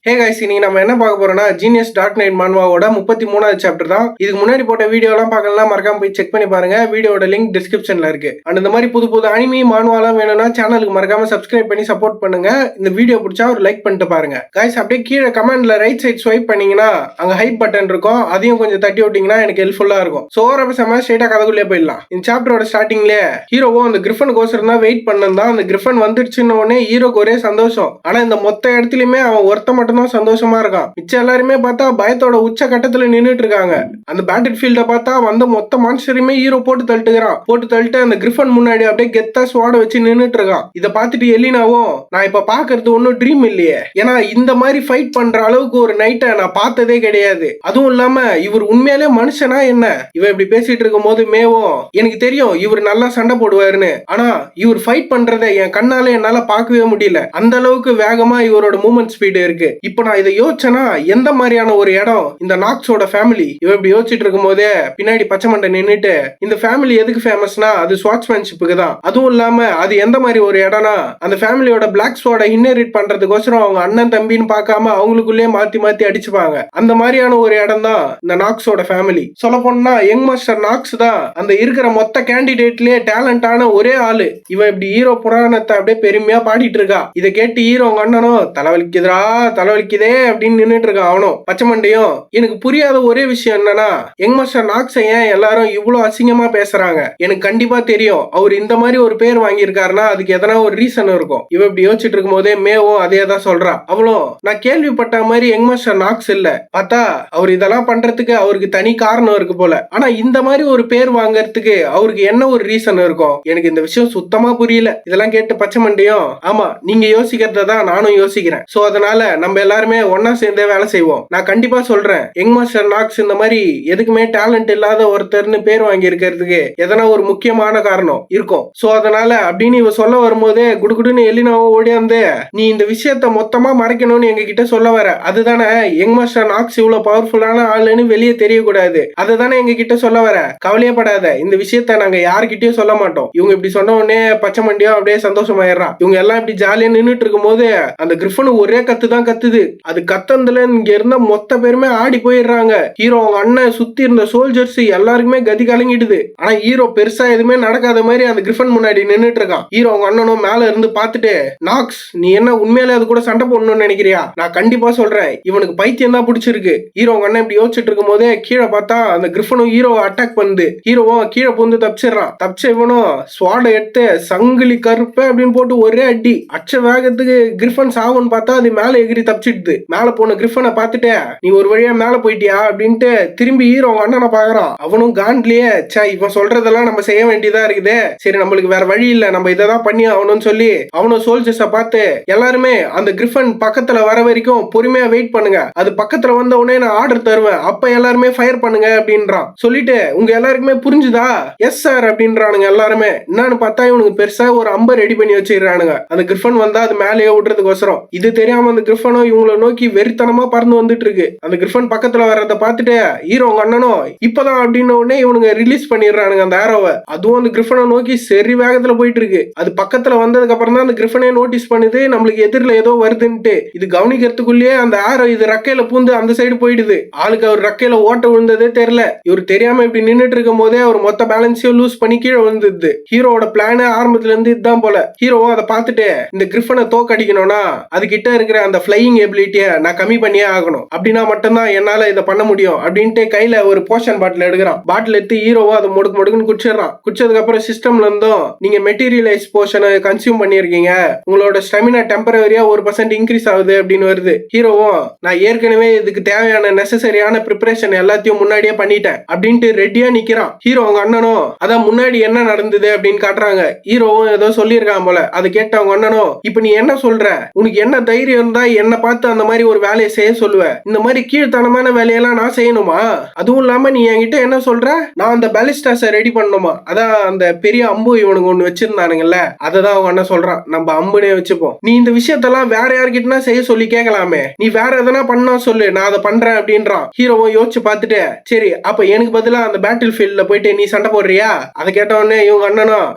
Hey guys, இன்னைக்கு நம்ம என்ன பார்க்க போறோம்னா ஜீனியஸ் டார்க் நைட் மான்வாவோட 33வது சாப்டர் தான். இதுக்கு முன்னாடி போட்ட வீடியோலாம் பார்க்கலாம், மறக்காம போய் செக் பண்ணி பாருங்க. வீடியோட லிங்க் டிஸ்கிரிப்ஷன்ல இருக்கு. அண்ட் இந்த மாதிரி புது புது அனிமி மான்வாலாம் வேணும்னா சேனலுக்கு மறக்காம சப்ஸ்கிரைப் பண்ணி சப்போர்ட் பண்ணுங்க. இந்த வீடியோ பிடிச்சா ஒரு லைக் பண்ணிட்டு பாருங்க. கைஸ், அப்படியே கீழே கமெண்ட்ல ரைட் சைட் ஸ்வைப் பண்ணீங்கன்னா அங்க ஹைப் பட்டன் இருக்கும், அதையும் கொஞ்சம் தட்டி விட்டீங்கன்னா எனக்கு ஹெல்ப்ஃபுல்லா இருக்கும். சோ ஓரபசமா ஸ்ட்ரைட்டா கதைக்குள்ளே போயிடலாம். இந்த சாப்டரோட ஸ்டார்டிங்ல ஹீரோவும் அந்த கிரிஃபனுக்கோசரம் தான் வெயிட் பண்ணதான். அந்த கிரிஃபன் வந்துடுச்சுன்னு உடனே ஹீரோக்கு ஒரே சந்தோஷம். ஆனா இந்த மொத்த இடத்துலயுமே அவன் ஒருத்த மட்டும் தான் சந்தோஷமா இருக்கான். மிச்சம் எல்லாருமே பார்த்தா பயத்தோட உச்ச கட்டத்துல நின்னுட்டு இருக்காங்க. அந்த பேட்டில் ஃபீல்ட பார்த்தா வந்து மொத்த மான்ஸ்டரையுமே ஹீரோ போட்டு தள்ளிட்டு அந்த கிரிஃபன் முன்னாடி அப்படியே கெத்தா ஸ்வாட வச்சு நின்னுட்டு இருக்கான். இத பார்த்துட்டு எலினாவும், நான் இப்ப பாக்குறது ஒன்னும் ட்ரீம் இல்லையே, ஏன்னா இந்த மாதிரி ஃபைட் பண்ற அளவுக்கு ஒரு நைட்டை நான் பார்த்ததே கிடையாது. அதுவும் இல்லாம இவர் உண்மையாலே மனுஷனா என்ன? இவ இப்படி பேசிட்டு இருக்கும் போது மேவும், எனக்கு தெரியும் இவர் நல்லா சண்டை போடுவாருன்னு, ஆனா இவர் ஃபைட் பண்றதை என் கண்ணால என்னால பார்க்கவே முடியல. அந்த அளவுக்கு வேகமா இவரோட மூவ்மெண்ட் ஸ்பீடு இருக்கு. இப்ப நான் இதை யோசிச்சேன்னா எந்த மாதிரியான ஒரு இடம் இந்த நாக்ஸோட ஃபேமிலி? இவ இப்படி யோசிச்சுட்டு இருக்கும் போதே பின்னாடி பச்சை மண்டை நின்னுட்டு, இந்த ஃபேமிலி எதுக்கு ஃபேமஸ்னா அது ஸ்வாட்ஸ்மேன்ஷிப்புக்கு தான். அதுவும் இல்லாம அது எந்த மாதிரி ஒரு இடம்னா, அந்த ஃபேமிலியோட பிளாக் ஸ்வாட இன்ஹெரிட் பண்றதுக்கோசரம் அவங்க அண்ணன் தம்பின்னு பார்க்காம அவங்களுக்குள்ளே மாத்தி மாத்தி அடிச்சுப்பாங்க. அந்த மாதிரியான ஒரு இடம் தான் இந்த நாக்ஸோட ஃபேமிலி. சொல்ல போனா யங் மாஸ்டர் நாக்ஸ் தான் அந்த இருக்கிற மொத்த கேண்டிடேட்லயே டேலண்டான ஒரே ஆளு. இவ இப்படி ஹீரோ புராணத்தை அப்படியே பெருமையா பாடிட்டு இருக்கா. இதை கேட்டு ஹீரோ அவங்க அண்ணனும், தலைவலிக்குதுரா தலைவலிக்குதே அப்படின்னு நின்னுட்டு இருக்கான். அவனும் பச்சை மண்டையும், எனக்கு புரியாத ஒரே விஷயம் என்னன்னா, யங் மாஸ்டர் நாக்ஸை ஏன் எல்லாரும் இவ்வளவு அசிங்கமா பேசுறாங்க? எனக்கு கண்டிப்பா தெரியும் அவர் இந்த மாதிரி ஒரு பேர் வாங்கியிருக்காருன்னா அதுக்கு எதனா ஒரு ரீசன் இருக்கும். இவ இப்படி யோசிச்சுட்டு இருக்கும் போதே மேவும் அதே தான் சொல்றா. அவளும், நான் கேள்விப்பட்ட மாதிரி யங் மாஸ்டர் நாக்ஸ் இல்ல, பார்த்தா அவர் இதெல்லாம் பண்றதுக்கு அவருக்கு தனி காரணம் இருக்கு போல. ஆனா இந்த மாதிரி ஒரு பேர் வாங்கறதுக்கு அவருக்கு என்ன ஒரு ரீசன் இருக்கும்? எனக்கு இந்த விஷயம் சுத்தமா புரியல. இதெல்லாம் கேட்டு பச்சை மண்டையும், ஆமா நீங்க யோசிக்கிறத தான் நானும் யோசிக்கிறேன். சோ அதனால நம்ம எல்லாருமே ஒன்னா சேர்ந்தே வேலை செய்வோம். நான் கண்டிப்பா சொல்றேன், யங் மாஸ்டர் நாக்ஸ் இந்த மாதிரி எதுக்குமே டேலண்ட் இல்லாத ஒருத்தர்னு பேர் வாங்கி இருக்கிறதுக்கு எதனா ஒரு முக்கியமான காரணம் இருக்கும். சோ அதனால அப்படின்னு இவ சொல்ல வரும்போதே குடுகுடுன்னு எலினாவோ ஓடியாந்து, நீ இந்த விஷயத்த மொத்தமா மறைக்கணும்னு எங்க கிட்ட சொல்ல வர, அதுதானே யங் மாஸ்டர் நாக்ஸ் இவ்வளவு பவர்ஃபுல்லான ஆளுன்னு வெளியே தெரியக்கூடாது, அதுதானே எங்க கிட்ட சொல்ல வர? கவலையப்படாத, இந்த விஷயத்த நாங்க யாருக்கிட்டயும் சொல்ல மாட்டோம். இவங்க இப்படி சொன்ன உடனே பச்சை மண்டியும் அப்படியே சந்தோஷமாயிடுறான். இவங்க எல்லாம் இப்படி ஜாலியா நின்னுட்டு இருக்கும் போது அந்த கிரிஃபன் ஒரே கத்து தான் கத்துது. அது கத்தந்துல இங்க இருந்த மொத்த பேருமே ஆடி போயிடுறாங்க. ஹீரோ அவங்க அண்ணன் சுத்தி இருந்த சோல்ஜர்ஸ் எல்லாருக்குமே கதி கலங்கிடுது. ஆனா ஹீரோ பெருசா எதுவுமே நடக்காத மாதிரி அந்த கிரிஃபன் முன்னாடி நின்னுட்டு இருக்கான். ஹீரோ அவங்க அண்ணனும் மேல இருந்து பார்த்துட்டு, நாக்ஸ் நீ என்ன உண்மையிலே அது கூட சண்டை போடணும்னு நினைக்கிறியா? நான் கண்டிப்பா சொல்றேன், இவனுக்கு பைத்தியம் தான் பிடிச்சிருக்கு. ஹீரோ அவங்க அண்ணன் இப்படி யோசிச்சுட்டு இருக்கும் போதே கீழே பார்த்தா அந்த கிரிஃபனும் ஹீரோவை அட்டாக் பண்ணுது. ஹீரோவும் கீழே புந்து தப்பிச்சிடறான். தப்பிச்ச இவனும் ஸ்வாட எடுத்து சங்கிலி கருப்ப அப்படின்னு போட்டு ஒரே அடி அச்ச வேகத்துக்கு கிரிஃபன் சாவுன்னு பார்த்தா அது மேல எகிரி தப்பிச்சிடுது. மேல போன கிரிஃபனை பார்த்துட்டு, நீ ஒரு வழியா மேல போயிட்டியா அப்படின்ட்டு திரும்பி ஹீரோ அண்ணனை பாக்குறான். அவனும் காண்ட்லயே, சே இவன் சொல்றதெல்லாம் நம்ம செய்ய வேண்டியதா இருக்குது, சரி நம்மளுக்கு வேற வழி இல்ல, நம்ம இதான் பண்ணி ஆகணும்னு சொல்லி அவனும் சோல்ஜர்ஸ பார்த்து, எல்லாருமே அந்த கிரிஃபன் பக்கத்துல வர வரைக்கும் பொறுமையா வெயிட் பண்ணுங்க, அது பக்கத்துல வந்த உடனே நான் ஆர்டர் தருவேன், அப்ப எல்லாருமே ஃபயர் பண்ணுங்க அப்படின்றான். சொல்லிட்டு உங்க எல்லாருக்குமே புரிஞ்சுதா? எஸ் சார் அப்படின்றானுங்க எல்லாருமே. என்னன்னு பார்த்தா இவனுக்கு பெருசா ஒரு அம்பை ரெடி பண்ணி வச்சிருக்கானுங்க. அந்த கிரிஃபன் வந்தா அது மேலேயே விடுறதுக்கோசரம். இது தெரியாம அந்த கிரிஃபனும் இவங்களை நோக்கி வெறித்தனமா பறந்து வந்துட்டு இருக்கு. அந்த கிரிஃபன் பக்கத்துல வர்றத பார்த்துட்டு ஹீரோ அவங்க அண்ணனும் இப்பதான் அப்படின்னு உடனே இவனுங்க ரிலீஸ் பண்ணிடுறானுங்க அந்த ஆரோவை. அதுவும் அந்த கிரிஃபனை நோக்கி சரி வேகத்துல போயிட்டு இருக்கு. அது பக்கத்துல வந்ததுக்கு அப்புறம் தான் அந்த கிரிஃபனே நோட்டீஸ் பண்ணுது நம்மளுக்கு எதிரில ஏதோ வருதுன்ட்டு. இது கவனிக்கிறதுக்குள்ளேயே அந்த ஆரோ இது ரக்கையில பூந்து அந்த சைடு போயிடுது. ஆளுக்கு அவர் ரக்கையில ஓட்ட விழுந்ததே தெரியல. இவர் தெரியாம இப்படி நின்னுட்டு இருக்கும் போதே அவர் மொத்த பேலன்ஸையும் லூஸ் பண்ணி கீழே வந்துடுது. ஹீரோட பிளான் ஆரம்பத்துல இருந்து இதுதான் போல. ஹீரோவும் அதை பார்த்துட்டு, இந்த கிரிஃபனை தோக்கடிக்கணும்னா அது கிட்ட இருக்கிற அந்த ஃபிளையிங் எபிலிட்டியை நான் கம்மி பண்ணியே ஆகணும், அப்படின்னா மட்டும்தான் என்னால இதை பண்ண முடியும் அப்படின்ட்டு கையில ஒரு போஷன் பாட்டில் எடுக்கிறான். பாட்டில் எடுத்து ஹீரோவா அதை முடுக்குன்னு குடிச்சிடறான். குடிச்சதுக்கு அப்புறம் சிஸ்டம்ல இருந்தும், நீங்க மெட்டீரியலைஸ் போஷனை கன்சியூம் பண்ணிருக்கீங்க, உங்களோட ஸ்டெமினா டெம்பரரியா 1% இன்க்ரீஸ் ஆகுது அப்படின்னு வருது. ஹீரோவும், நான் ஏற்கனவே இதுக்கு தேவையான நெசசரியான ப்ரிப்பரேஷன் எல்லாத்தையும் முன்னாடியே பண்ணிட்டேன் அப்படின்ட்டு ரெடியா நிக்கிறான். ஹீரோ அவங்க அண்ணனும், அதான் முன்னாடி என்ன நடந்தது அப்படின்னு காட்டுறாங்க. ஹீரோவும் ஏதோ சொல்லியிருக்கான் போல. அதை கேட்ட அவங்க அண்ணனும், இப்ப நீ என்ன சொல்ற? உனக்கு என்ன தைரியம் இருந்தா என்ன பார்த்து அந்த மாதிரி ஒரு வேலையை செய்ய சொல்லுவ? இந்த மாதிரி கீழ்த்தனமான வேலையெல்லாம் நான் செய்யணுமா? அதுவும் இல்லாம நீ என்கிட்ட என்ன சொல்ற, நான் அந்த பாலிஸ்டாஸை ரெடி பண்ணணுமா? அதான் அந்த பெரிய அம்பு இவனுக்கு ஒண்ணு வச்சிருந்தானுங்கல்ல, அததான் அவங்க அண்ணன் சொல்றான், நம்ம அம்புனே வச்சுப்போம். நீ இந்த விஷயத்தெல்லாம் வேற யார்கிட்டனா செய்ய சொல்லி கேட்கலாமே, நீ வேற எதனா பண்ணா சொல்லு, நான் அதை பண்றேன் அப்படின்றான். ஹீரோவும் யோசிச்சு பார்த்துட்டு, சரி அப்ப எனக்கு பதிலா அந்த பேட்டில் ஃபீல்ட்ல போயிட்டு நீ சண்டை போடுறியா? அதை கேட்ட உடனே இவங்க அண்ணனும்,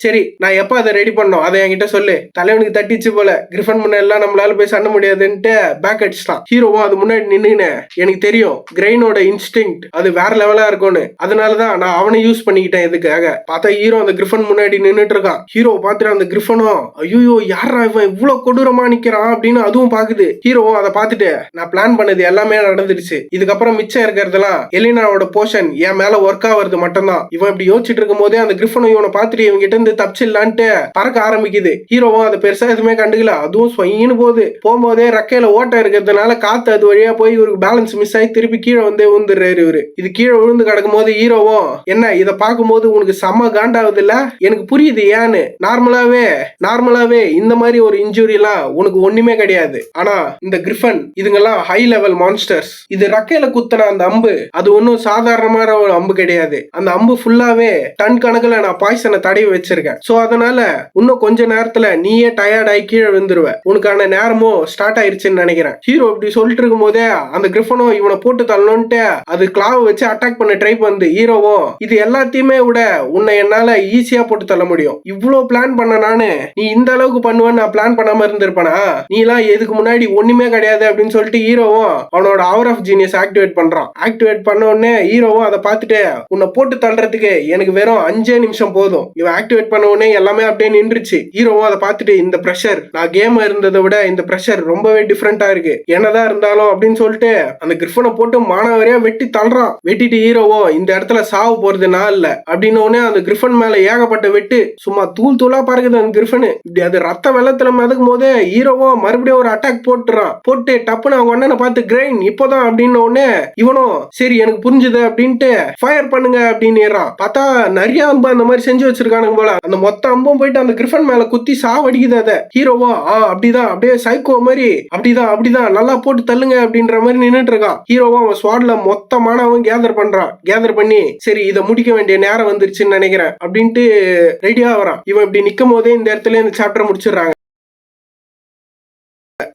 சரி நான் எப்ப அதை ரெடி பண்ணோம் அதை என்கிட்ட சொல்லு. தலைவனுக்கு தட்டிச்சு போல, கிரிஃபன் முன்ன எல்லாம் நம்மளால போய் சண்டை முடியாது முடியாதுன்ட்டு பேக் அடிச்சிட்டான். ஹீரோவும் அது முன்னாடி நின்னுன்னு எனக்கு தெரியும் கிரெயினோட இன்ஸ்டிங் அது வேற லெவலா இருக்கும்னு, அதனாலதான் நான் அவனை யூஸ் பண்ணிக்கிட்டேன். இதுக்காக பார்த்தா ஹீரோ அந்த கிரிஃபன் முன்னாடி நின்னுட்டு இருக்கான். ஹீரோ பார்த்துட்டு அந்த கிரிஃபனும் ஐயோ யாரா இவன் இவ்வளவு கொடூரமா நிக்கிறான் அப்படின்னு அதுவும் பாக்குது. ஹீரோவும் அதை பார்த்துட்டு நான் பிளான் பண்ணது எல்லாமே நடந்துருச்சு, இதுக்கப்புறம் மிச்சம் இருக்கிறதெல்லாம் எலினாவோட போர்ஷன் என் மேல ஒர்க் ஆகுறது மட்டும்தான். இவன் இப்படி யோசிச்சுட்டு இருக்கும் போதே அந்த கிரிஃபனும் இவனை பார்த்துட்டு இவங்க கிட்ட இருந்து தப்பிச்சிடலான்ட்டு பறக்க ஆரம்பிக்குது. ஹீரோவும் அதை பெருசா எதுவுமே கண்டுக்கல, அதுவும் ஸ்வைன்னு போகும்போதே ரெக்கையில ஓட்ட இருக்கிறதுனால காத்து அது வழியா போய் இவருக்கு பேலன்ஸ் மிஸ் ஆகி திருப்பி கீழே வந்து விழுந்துடுறாரு. இவரு இது கீழே விழுந்து கிடக்கும் போது ஹீரோவும் என்ன இதை பார்க்கும்போது உனக்கு செம்ம காண்டாகுது இல்ல, எனக்கு புரியுது ஏன்னு. நார்மலாவே இந்த மாதிரி ஒரு இன்ஜுரி எல்லாம் உனக்கு ஒண்ணுமே கிடையாது. ஆனா இந்த கிரிஃபன் இதுங்கெல்லாம் ஹை லெவல் மான்ஸ்டர்ஸ். இது ரெக்கையில குத்துன அந்த அம்பு அது ஒன்னும் சாதாரணமான ஒரு அம்பு கிடையாது. அந்த அம்பு ஃபுல்லாவே டன் கணக்குல நான் பாய்சனை தடவி வச்சிருக்கேன். சோ அதனால இன்னும் கொஞ்ச நேரத்துல நீயே டயர்ட் ஆகி கீழே விழுந்துருவ, உனக்கான நேரமும் ஸ்டார்ட் ஆயிருச்சுன்னு நினைக்கிறேன். ஹீரோ இப்படி சொல்லிட்டு இருக்கும் போதே அந்த கிரிஃபனும் இவனை போட்டு தள்ளணும்ட்டு அது கிளாவ் வச்சு அட்டாக் பண்ண ட்ரை பண்ணு. ஹீரோவும் இது எல்லாத்தையுமே விட உன்னை என்னால ஈஸியா போட்டு தள்ள முடியும், இவ்வளவு பிளான் பண்ண நானு நீ இந்த அளவுக்கு பண்ணுவேன்னு நான் பிளான் பண்ணாம இருந்திருப்பனா, நீ எல்லாம் எதுக்கு முன்னாடி ஒண்ணுமே கிடையாது அப்படின்னு சொல்லிட்டு ஹீரோவும் அவனோட ஹவர் ஆஃப் ஜீனியஸ் ஆக்டிவேட் பண்றான். ஆக்டிவேட் பண்ண உடனே ஹீரோவும் அதை பார்த்துட்டு உன்னை போட்டு தள்ளுறதுக்கு எனக்கு வெறும் 5 நிமிஷம் போதும். இவன் ஆக்டிவேட் பண்ண உடனே எல்லாமே அப்படியே நின்றுச்சு. ஹீரோவும் அதை பார்த்துட்டு இந்த பிரஷர் நான் கேம் இருந்ததை விட இந்த பிரஷர் ரொம்பவே டிஃபரெண்டா இருக்கு என்னதான் இருந்தாலும் அப்படின்னு சொல்லிட்டு அந்த கிரிஃபனை போட்டு மானவரையா வெட்டி தள்ளுறான். வெட்டிட்டு ஹீரோவும் இந்த இடத்துல சாவு போறது நான் இல்ல அப்படின்னு உடனே அந்த கிரிஃபன் மேல ஏகப்பட்ட வெட்டு சும்மா தூளா பறக்குது அந்த கிரிஃபனு. இப்படி அது ரத்த வெள்ளத்துல மிதக்கும் போதே ஹீரோவும் மறுபடியும் ஒரு அட்டாக் போட்டு டப்புன்னு அவங்க அண்ணனை பார்த்து கிரைன் இப்போதான் அப்படின்னு உடனே இவனும் சரி எனக்கு புரிஞ்சுது அப்படின்ட்டு ஃபயர் பண்ணுங்க அப்படின்னு பார்த்தா நிறைய அம்பு அந்த மாதிரி செஞ்சு வச்சிருக்கானுங்க போல. அந்த மொத்த அம்பும் போயிட்டு அந்த கிரிஃபன் மேல குத்தி சாவடிக்குது. அதை ஹீரோவா அப்படிதான் அப்படியே சைக்கோ மாதிரி அப்படிதான் நல்லா போட்டு தள்ளுங்க அப்படின்ற மாதிரி நின்னுட்டு இருக்கான். ஹீரோவா அவன் ஸ்வாட்ல மொத்தமானவன் கேதர் பண்ணி சரி இதை முடிக்க வேண்டிய நேரம் வந்துருச்சுன்னு நினைக்கிறேன் அப்படின்ட்டு ரெடியா வரான். இவன் இப்படி நிக்கும் போதே இந்த இடத்துல இந்த சாப்டர் முடிச்சிடுறாங்க.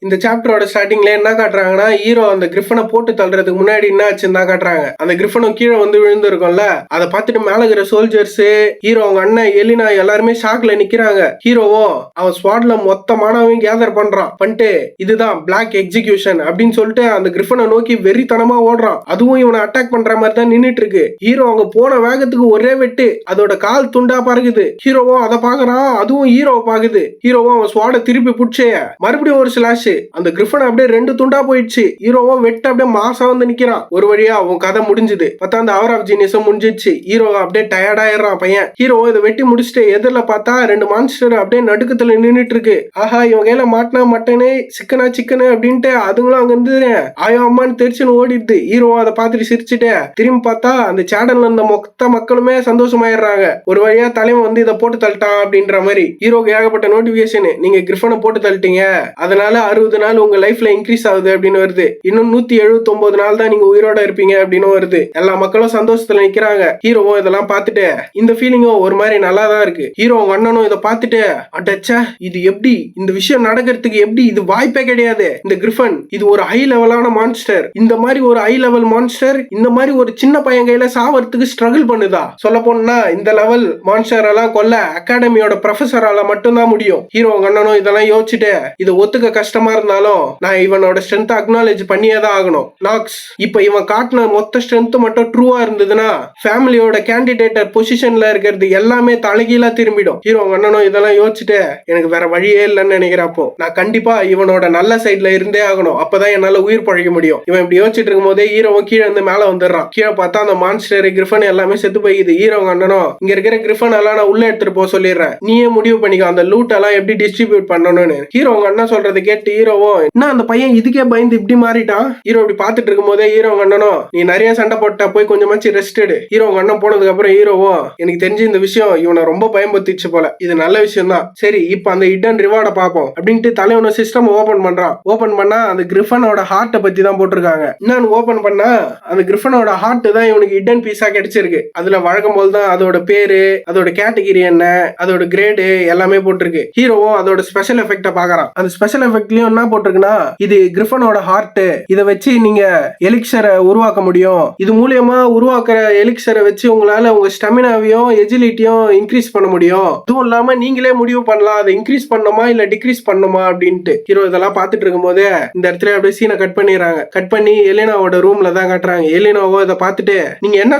இந்த சாப்டரோட ஸ்டார்டிங்ல என்ன காட்டுறாங்கன்னா ஹீரோ அந்த கிரிஃபனை போட்டு தள்ளுறதுக்கு முன்னாடி என்ன ஆச்சுன்னு தான் காட்டுறாங்க. அந்த கிரிஃபனும் கீழே வந்து விழுந்து இருக்கும்ல, அதை பார்த்துட்டு மேல இருக்கிற சோல்ஜர்ஸ் ஹீரோ அவங்க அண்ணன் எலினா எல்லாருமே ஷாக்ல நிக்கிறாங்க. ஹீரோவும் அவன் ஸ்வாட்ல மொத்தமானவன் கேதர் பண்ணிட்டு இதுதான் பிளாக் எக்ஸிகியூஷன் அப்படின்னு சொல்லிட்டு அந்த கிரிஃபனை நோக்கி வெறித்தனமா ஓடுறான். அதுவும் இவனை அட்டாக் பண்ற மாதிரி தான் நின்னுட்டு இருக்கு. ஹீரோ அவங்க போன வேகத்துக்கு ஒரே வெட்டு அதோட கால் துண்டா பறக்குது. ஹீரோவும் அதை பாக்குறான், அதுவும் ஹீரோவை பாக்குது. ஹீரோவும் அவன் ஸ்வாட திருப்பி புடிச்சே மறுபடியும் ஒரு ஸ்லாஷ். அந்த கிரிஃபன் அப்படியே 2 துண்டா போயிடுச்சு. ஹீரோவும் வெட்ட அப்படியே மாசா வந்து நிக்கிறான். ஒரு வழியா அவன் கதை முடிஞ்சுது. பார்த்தா அந்த ஹவர் ஆஃப் ஜீனியஸ் முடிஞ்சிச்சு. ஹீரோ அப்படியே டயர்ட் ஆயிடுறான் பையன். ஹீரோ இதை வெட்டி முடிச்சுட்டு எதிரில பார்த்தா 2 மான்ஸ்டர் அப்படியே நடுக்கத்துல நின்னுட்டு இருக்கு. ஆஹா இவன் கையில மாட்டினா மட்டனு சிக்கனு அப்படின்ட்டு அதுங்களும் அங்க இருந்து ஆயோ அம்மான்னு தெரிச்சுன்னு ஓடிடுது. ஹீரோ அதை பார்த்துட்டு சிரிச்சுட்டு திரும்பி பார்த்தா அந்த சேனல்ல இருந்த மொத்த மக்களுமே சந்தோஷமாயிடுறாங்க. ஒரு வழியா தலைவன் வந்து இதை போட்டு தள்ளிட்டான் அப்படின்ற மாதிரி. ஹீரோக்கு ஏகப்பட்ட நோட்டிபிகேஷன், நீங்க கிரிஃபனை போட்டு தள்ளிட்டீங்க, அதனால 60 நாள் உங்க லைஃப்ல இன்க்ரீஸ் ஆகுது அப்படின்னு வருது. இன்னும் 179 நாள் தான் நீங்க உயிரோட இருப்பீங்க அப்படின்னு வருது. எல்லா மக்களும் சந்தோஷத்துல நிக்கிறாங்க. ஹீரோவும் இதெல்லாம் பார்த்துட்டு இந்த ஃபீலிங்கும் ஒரு மாதிரி நல்லா தான் இருக்கு. ஹீரோ அண்ணனும் இதை பார்த்துட்டு அடச்சா இது எப்படி இந்த விஷயம் நடக்கிறதுக்கு எப்படி, இது வாய்ப்பே கிடையாது. இந்த கிரிஃபன் இது ஒரு ஹை லெவலான மான்ஸ்டர், இந்த மாதிரி ஒரு ஹை லெவல் மான்ஸ்டர் இந்த மாதிரி ஒரு சின்ன பையன் கையில சாவறதுக்கு ஸ்ட்ரகிள் பண்ணுதா? சொல்ல போனா இந்த லெவல் மான்ஸ்டர் எல்லாம் கொல்ல அகாடமியோட ப்ரொஃபஸரால மட்டும்தான் முடியும். ஹீரோ அண்ணனும் இதெல்லாம் யோசிச்சுட்டு இதை ஒத்துக்க கஷ்டமா இருந்தாலும் நான் இவனோட ஸ்ட்ரென்த் அக்னாலேஜ் பண்ணியே தான் ஆகணும். நாக்ஸ் இப்ப இவன் காட்டின மொத்த ஸ்ட்ரென்த் மட்டும் ட்ரூவா இருந்ததுன்னா ஃபேமிலியோட கேண்டிடேட்டர் பொசிஷன்ல இருக்கிறது எல்லாமே தலைகீழா திரும்பிடும். ஹீரோ அண்ணனும் இதெல்லாம் யோசிச்சுட்டு எனக்கு வேற வழியே இல்லைன்னு நினைக்கிறப்போ நான் கண்டிப்பா இவனோட நல்ல சைட்ல இருந்தே ஆகணும், அப்பதான் என்னால உயிர் பழைக்க முடியும். இவன் இப்படி யோசிச்சுட்டு இருக்கும் போதே ஹீரோவும் கீழே இருந்து மேல வந்துடுறான். கீழே பார்த்தா அந்த மான்ஸ்டர் கிரிஃபன் எல்லாமே செத்து போயிடுது. ஹீரோ அண்ணனும் இங்க இருக்கிற கிரிஃபன் எல்லாம் நான் உள்ள எடுத்துட்டு போக சொல்லிடுறேன், நீயே முடிவு பண்ணிக்கோ அந்த லூட் எல்லாம் எப்படி டிஸ்ட்ரிபியூட் பண்ணணும்னு. ஹீரோ அண்ணன் சொல்றதை கேட்டு ஹீரோவும் என்ன அந்த பையன் இதுக்கே பயந்து இப்படி மாறிட்டான். ஹீரோ இப்படி பாத்துட்டு இருக்கும் போதே ஹீரோ அண்ணனும் நீ நிறைய சண்டை போட்டா போய் கொஞ்சமாச்சு ரெஸ்ட் எடு. ஹீரோ அண்ணன் போனதுக்கு அப்புறம் ஹீரோவும் எனக்கு தெரிஞ்சு இந்த விஷயம் இவனை ரொம்ப பயன்படுத்திச்சு போல, இது நல்ல விஷயம் தான், சரி இப்ப அந்த ஹிடன் ரிவார்டை பார்ப்போம் அப்படின்ட்டு தலைவனோட சிஸ்டம் ஓபன் பண்றான். ஓபன் பண்ணா அந்த கிரிஃபனோட ஹார்ட்டை பத்தி தான் போட்டிருக்காங்க. என்னன்னு ஓபன் பண்ணா அந்த கிரிஃபனோட ஹார்ட் தான் இவனுக்கு ஹிடன் பீஸா கிடைச்சிருக்கு. அதுல வழக்கம் போல் தான் அதோட பேரு, அதோட கேட்டகிரி என்ன, அதோட கிரேடு எல்லாமே போட்டிருக்கு. ஹீரோவும் அதோட ஸ்பெஷல் எஃபெக்ட பாக்குறான். அந்த ஸ்பெஷல் எஃபெக்ட் எஃபெக்ட்லயும் என்ன போட்டிருக்குன்னா இது கிரிஃபனோட ஹார்ட், இதை வச்சு நீங்க எலிக்சரை உருவாக்க முடியும், இது மூலியமா உருவாக்குற எலிக்சரை வச்சு உங்களால உங்க ஸ்டெமினாவையும் எஜிலிட்டியும் இன்க்ரீஸ் பண்ண முடியும், இதுவும் இல்லாம நீங்களே முடிவு பண்ணலாம் அதை இன்க்ரீஸ் பண்ணணுமா இல்ல டிக்ரீஸ் பண்ணணுமா அப்படின்ட்டு. ஹீரோ இதெல்லாம் பார்த்துட்டு இருக்கும் போதே இந்த இடத்துல அப்படியே சீனை கட் பண்ணிடுறாங்க. கட் பண்ணி எலினாவோட ரூம்ல தான் காட்டுறாங்க. எலினாவோ இதை பார்த்துட்டு நீங்க என்ன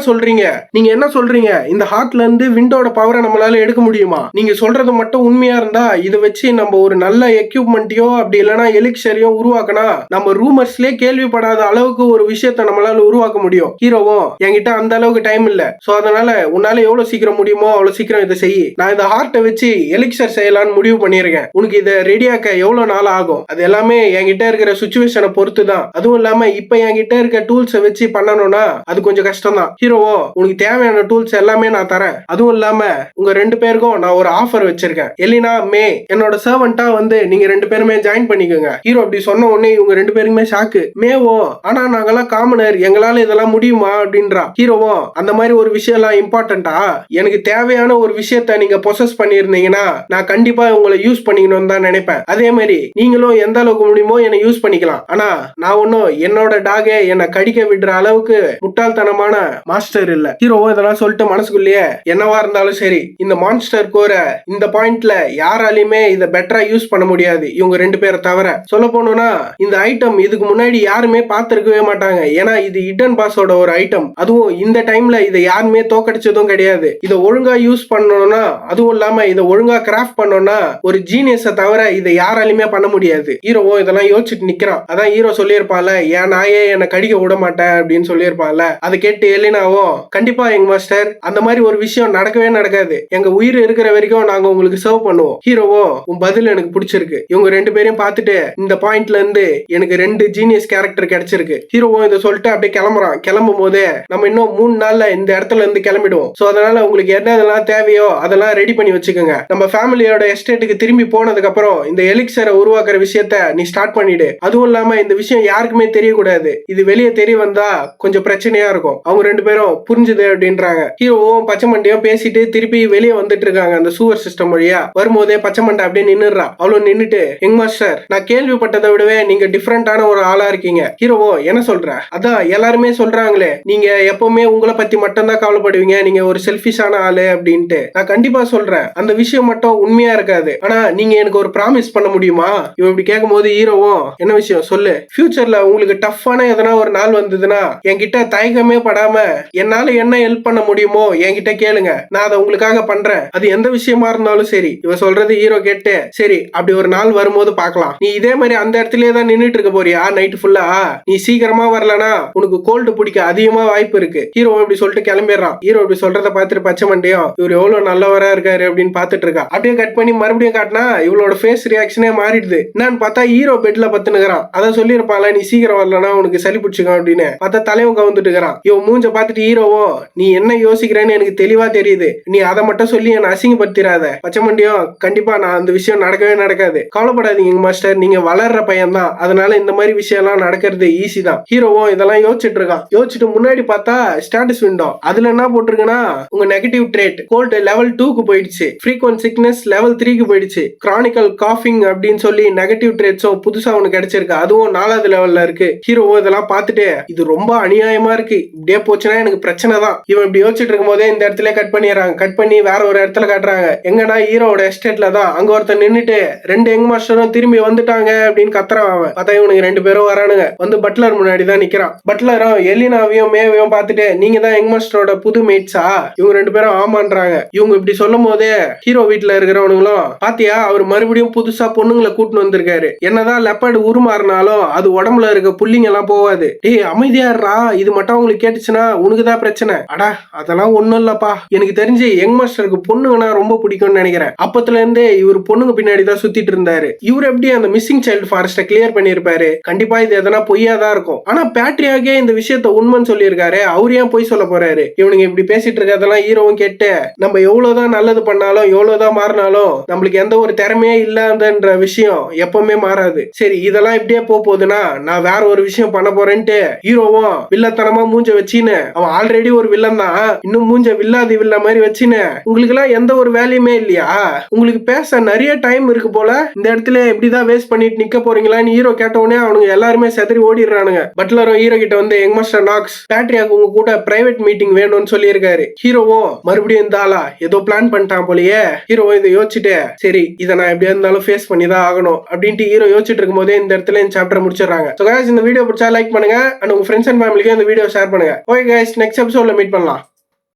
சொல்றீங்க, இந்த ஹார்ட்ல இருந்து விண்டோட பவரை நம்மளால எடுக்க முடியுமா, நீங்க சொல்றது மட்டும் உண்மையா இருந்தா இதை வச்சு நம்ம ஒரு நல்ல எக்யூப்மெண்ட்டையோ அப்படி இல்லைன்னா எலிக்சரையோ உருவாக்கினா நம்ம ரூமர்ஸ்லயே கேள்விப்படாத அளவுக்கு ஒரு விஷயத்த நம்மளால உருவாக்க முடியும். ஹீரோவும் என்கிட்ட அந்த அளவுக்கு டைம் இல்ல, சோ அதனால உன்னால எவ்வளவு சீக்கிரம் முடியுமோ அவ்வளவு சீக்கிரம் இதை செய், நான் இந்த ஹார்ட்டை வச்சு எலிக்சர் செய்யலாம்னு முடிவு பண்ணிருக்கேன், உனக்கு இதை ரெடியாக்க எவ்வளவு நாள் ஆகும், அது எல்லாமே என்கிட்ட இருக்கிற சுச்சுவேஷனை பொறுத்து தான், அதுவும் இல்லாம இப்ப என்கிட்ட இருக்க டூல்ஸை வச்சு பண்ணணும்னா அது கொஞ்சம் கஷ்டம் தான். ஹீரோவோ உனக்கு தேவையான டூல்ஸ் எல்லாமே நான் தரேன், அதுவும் இல்லாம உங்க 2 பேருக்கும் நான் ஒரு ஆஃபர் வச்சிருக்கேன், எலினா மே என்னோட சர்வெண்டா வந்து நீங்க 2 பேருமே ஜாயின் பண்ணிக்கோங்க. ஹீரோ அப்படி சொன்ன உடனே இவங்க 2 பேருக்குமே ஷாக்கு. மேவோ ஆனா நாங்கெல்லாம் காமனர், எங்களால இதெல்லாம் முடியுமா அப்படின்றா. ஹீரோவோ அந்த மாதிரி ஒரு விஷயம் எல்லாம் இம்பார்ட்டன்டா, எனக்கு தேவையான ஒரு விஷயத்த நீங்க பொசஸ் பண்ணிருந்தீங்கன்னா நான் கண்டிப்பா உங்களை யூஸ் பண்ணிக்கணும்னு தான் நினைப்பேன், அதே மாதிரி நீங்களும் எந்த அளவுக்கு முடியுமோ என்னை யூஸ் பண்ணிக்கலாம், ஆனா நான் ஒன்னும் என்னோட டாகே என்னை கடிக்க விடுற அளவுக்கு முட்டாள்தனமான மாஸ்டர் இல்ல. ஹீரோவும் இதெல்லாம் சொல்லிட்டு மனசுக்குள்ளேயே என்னவா இருந்தாலும் சரி இந்த மான்ஸ்டர் கோர இந்த பாயிண்ட்ல யாராலையுமே இதை பெட்டரா யூஸ் பண்ண முடியாது இவங்க 2 பேரை தவிர. சொல்ல போனோம்னா இந்த ஐட்டம் இதுக்கு முன்னாடி யாருமே பார்த்திருக்கவே மாட்டாங்க, ஏன்னா இது இடன் பாஸோட ஒரு ஐட்டம், அதுவும் இந்த டைம்ல இதை யாருமே தோக்கடிச்சதும் கிடையாது. இதை ஒழுங்கா யூஸ் பண்ணணும்னா அதுவும் இல்லாம இதை ஒழுங்கா கிராஃப்ட் பண்ணணும்னா ஒரு ஜீனியஸை தவிர இதை யாராலுமே பண்ண முடியாது. ஹீரோவோ இதெல்லாம் யோசிச்சுட்டு நிக்கிறான். அதான் ஹீரோ சொல்லியிருப்பால என் நாயே என்னை கடிக்க விட மாட்டேன் அப்படின்னு சொல்லியிருப்பால, அதை கேட்டு எலினாவோ கண்டிப்பா எங்க மாஸ்டர் அந்த மாதிரி ஒரு விஷயம் நடக்கவே நடக்காது, எங்க உயிர் இருக்கிற வரைக்கும் நாங்க உங்களுக்கு சர்வ் பண்ணுவோம். ஹீரோவோ உன் பதில் எனக்கு பிடிச்சிருக்கு, இவங்க 2 பேரையும் பார்த்துட்டு இந்த பாயிண்ட்ல இருந்து எனக்கு 2 ஜீனியஸ் கேரக்டர் கிடைச்சிருக்கு. ஹீரோவோ இதை சொல்லிட்டு அப்படியே கிளம்புறான். கிளம்பும் போதே நம்ம இன்னும் 3 நாள்ல இந்த இடத்துல இருந்து கிளம்பிடுவோம், சோ அதனால உங்களுக்கு என்னதெல்லாம் தேவையோ அதெல்லாம் ரெடி பண்ணி வச்சுக்கோங்க, நம்ம ஃபேமிலியோட எஸ்டேட்டுக்கு திரும்பி போனதுக்கு அப்புறம் இந்த எலிக்சரை உருவாக்குற விஷயத்த நீ ஸ்டார்ட் பண்ணிடு, அதுவும் இல்லாம இந்த விஷயம் யாருக்குமே தெரியக்கூடாது, இது வெளியே தெரிய வந்தா கொஞ்சம் பிரச்சனையா இருக்கும். அவங்க 2 பேரும் புரிஞ்சுது அப்படின்றாங்க. ஹீரோவும் பச்சை மண்டையும் பேசிட்டு திருப்பி வெளியே வந்துட்டு இருக்காங்க அந்த சூவர் சிஸ்டம் வழியா. வரும்போதே பச்சை மண்டை அப்படியே நின்னுறா. அவளும் நின்னுட்டு எங் மாஸ்டர் நான் கேள்விப்பட்டதை விடவே நீங்க டிஃபரெண்டான ஒரு ஆளா இருக்கீங்க. ஹீரோவோ என்ன சொல்ற, அதான் எல்லாருமே சொல்றாங்களே நீங்க எப்பவுமே உங்களை பத்தி மட்டும் தான் கவலைப்படுவீங்க, நீங்க ஒரு செல்ஃபிஷான ஆளு அப்படின்ட்டு. நான் கண்டிப்பா சொல்றேன் அந்த விஷயம் மட்டும் உண்மையா இருக்காது, ஆனா நீங்க எனக்கு ஒரு ப்ராமிஸ் பண்ண முடியுமா? இவ இப்படி கேட்கும் போது ஹீரோவும் என்ன விஷயம் சொல்லு, ஃபியூச்சர்ல உங்களுக்கு டஃப்பான எதனா ஒரு நாள் வந்ததுன்னா என்கிட்ட தயக்கமே படாம என்னால என்ன ஹெல்ப் பண்ண முடியுமோ என்கிட்ட கேளுங்க, நான் அதை உங்களுக்காக பண்றேன், அது எந்த விஷயமா இருந்தாலும் சரி. இவ சொல்றது ஹீரோ கேட்டு சரி அப்படி ஒரு நாள் வரும்போது பாக்கலாம், நீ இதே மாதிரி அந்த இடத்துலயே தான் நின்னுட்டு இருக்க போறியா நைட் ஃபுல்லா, நீ சீக்கிரமா வரலனா உனக்கு கோல்டு பிடிக்க அதிகமா வாய்ப்பு இருக்கு. ஹீரோ இப்படி சொல்லிட்டு கிளம்பிடுறான். ஹீரோ இப்படி சொல்றத பார்த்துட்டு பச்சை மண்டையும் இவர் எவ்வளவு நல்லவரா இருக்காரு அப்படின்னு பாத்துட்டு இருக்கா. அப்படியே கட் பண்ணி மறுபடியும் காட்டினா இவளோட ஃபேஸ் ரியாக்ஷனே மாறிடுது. என்னன்னு பார்த்தா ஹீரோ பெட்ல பத்துனுக்குறான். அதான் சொல்லியிருப்பால நீ சீக்கிரம் வரலனா உனக்கு சளி பிடிச்சிக்கும் அப்படின்னு. பார்த்தா தலைவன் கவுந்துட்டு இருக்கிறான். இவன் மூஞ்ச பார்த்துட்டு ஹீரோவும் நீ என்ன யோசிக்கிறேன்னு எனக்கு தெளிவா தெரியுது, நீ அதை மட்டும் சொல்லி என்ன அசிங்கப்படுத்திடாத. பச்சை மண்டியும் கண்டிப்பா நான் அந்த விஷயம் நடக்கவே நடக்காது, கவலைப்படாதீங்க மாஸ்டர், நீங்க வளர்ற பையன் தான், அதனால இந்த மாதிரி விஷயம் எல்லாம் நடக்கிறது ஈஸி தான். ஹீரோவும் இதெல்லாம் யோசிச்சுட்டு இருக்கான். யோசிச்சுட்டு முன்னாடி பார்த்தா ஸ்டேட்டஸ் விண்டோ, அதுல என்ன போட்டிருக்குன்னா உங்க நெகட்டிவ் ட்ரேட் கோல்டு லெவல் 2க்கு போயிடுச்சு, ஃப்ரீக்வென்ட் சிக்னஸ் லெவல் 3க்கு போயிடுச்சு, கிரானிக்கல் காஃபிங் அப்படின்னு சொல்லி நெகட்டிவ் ட்ரேட்ஸும் புதுசா ஒன்னு கிடைச்சிருக்கு, அதுவும் 4வது லெவல்ல இருக்கு. ஹீரோவும் இதெல்லாம் பார்த்துட்டு இது ரொம்ப அநியாயமா இருக்கு, இப்படியே போச்சுன்னா எனக்கு பிரச்சனை தான். இவன் இப்படி யோசிச்சுட்டு இருக்கும் போதே இந்த இடத்துல கட் பண்ணிடுறாங்க. கட் பண்ணி வேற ஒரு இடத்துல காட்டுறாங்க. எங்கன்னா ஹீரோட எஸ்டேட்ல தான். அங்க ஒருத்தர் நின்னுட்டு 2 யங் மாஸ்டரும் திரும்பி வந்துட்டாங்க அப்படின்னு கத்துறான். அவன் பார்த்தா இவனுக்கு 2 பேரும் வரானுங்க. வந்து பட்லர் முன்னாடி தான் நிக்கிறான். பட்லரும் எலினாவையும் மேவையும் பார்த்துட்டு நீங்க தான் யங் மாஸ்டரோட புது மேட்ஸா? இவங்க 2 பேரும் ஆமான்றாங்க. இவங்க இப்படி சொல்லும் போதே ஹீரோ வீட்டுல இருக்கிறவனுங்களும் பாத்தியா அவர் மறுபடியும் புதுசா பொண்ணுங்களை கூட்டின்னு வந்திருக்காரு, என்னதான் லெப்பர்டு உருமாறினாலும் அது உடம்புல இருக்க புள்ளிங்க எல்லாம் போவாது. டேய் அமைதியாடுறா, இது மட்டும் உங்களுக்கு கேட்டுச்சுன்னா உனக்குதான் பிரச்சனை. அடா அதெல்லாம் ஒண்ணும் இல்லப்பா, எனக்கு தெரிஞ்சு யங் மாஸ்டருக்கு பொண்ணுங்கன்னா ரொம்ப பிடிக்கும்னு நினைக்கிறேன். அப்பத்துல இருந்தே இவர் பொண்ணுங்க பின்னாடிதான் சுத்திட்டு இருந்தாரு. இவர் எப்படி அந்த மிஸ்ஸிங் சைல்டு ஃபாரஸ்ட கிளியர் பண்ணிருப்பாரு? கண்டிப்பா இது எதனா பொய்யாதான் இருக்கும். ஆனா பேட்ரியாகே இந்த விஷயத்த உண்மைன்னு சொல்லியிருக்காரு, அவரு ஏன் பொய் சொல்ல போறாரு? இவனுங்க இப்படி பேசிட்டு இருக்கதெல்லாம் ஹீரோவும் கேட்டு நம்ம எவ்வளவுதான் நல்லது பண்ணாலும் எவ்வளவுதான் மாறினாலும் நம்மளுக்கு எந்த ஒரு திறமையே இல்லாதன்ற விஷயம் எப்பவுமே மாறாது. சரி இதெல்லாம் இப்படியே போகுதுன்னா நான் வேற ஒரு விஷயம் பண்ண போறேன்ட்டு ஹீரோவும் வில்லத்தனமா மூஞ்ச வச்சின்னு, அவன் ஆல்ரெடி ஒரு வில்லன் தான், இன்னும் மூஞ்ச வில்லாதி வில்ல மாதிரி வச்சின்னு உங்களுக்கு எல்லாம் எந்த ஒரு வேலையுமே இல்லையா? உங்களுக்கு பேச நிறைய டைம் இருக்கு போல, இந்த இடத்துல இப்படிதான் தான் வேஸ்ட் பண்ணிட்டு நிக்க போறீங்களான்னு ஹீரோ கேட்ட உடனே அவனுங்க எல்லாருமே செதறி ஓடிடுறானுங்க. பட்லரும் ஹீரோ கிட்ட வந்து யங் மாஸ்டர் நாக்ஸ் பேட்ரியாக்கு உங்க கூட பிரைவேட் மீட்டிங் வேணும்னு சொல்லியிருக்காரு. ஹீரோவும் மறுபடியும் இந்த ஆளா ஏதோ பிளான் பண்ணிட்டான் போலயே. ஹீரோ இதை யோசிச்சுட்டு சரி இதை நான் எப்படியா இருந்தாலும் ஃபேஸ் பண்ணி தான் ஆகணும் அப்படின்ட்டு ஹீரோ யோசிச்சுட்டு இருக்கும் போதே இந்த இடத்துல இந்த சாப்டர் முடிச்சிடறாங்க. ஸோ கைஸ் இந்த வீடியோ பிடிச்சா லைக் பண்ணுங்க அண்ட் உங்க ஃப்ரெண்ட்ஸ் அண்ட் ஃபேமிலிக்கு இந்த வீடியோ ஷேர் பண்ணுங்க. ஓகே கைஸ் நெக்ஸ்ட் எபிசோட்ல மீட் பண்ணலாம்.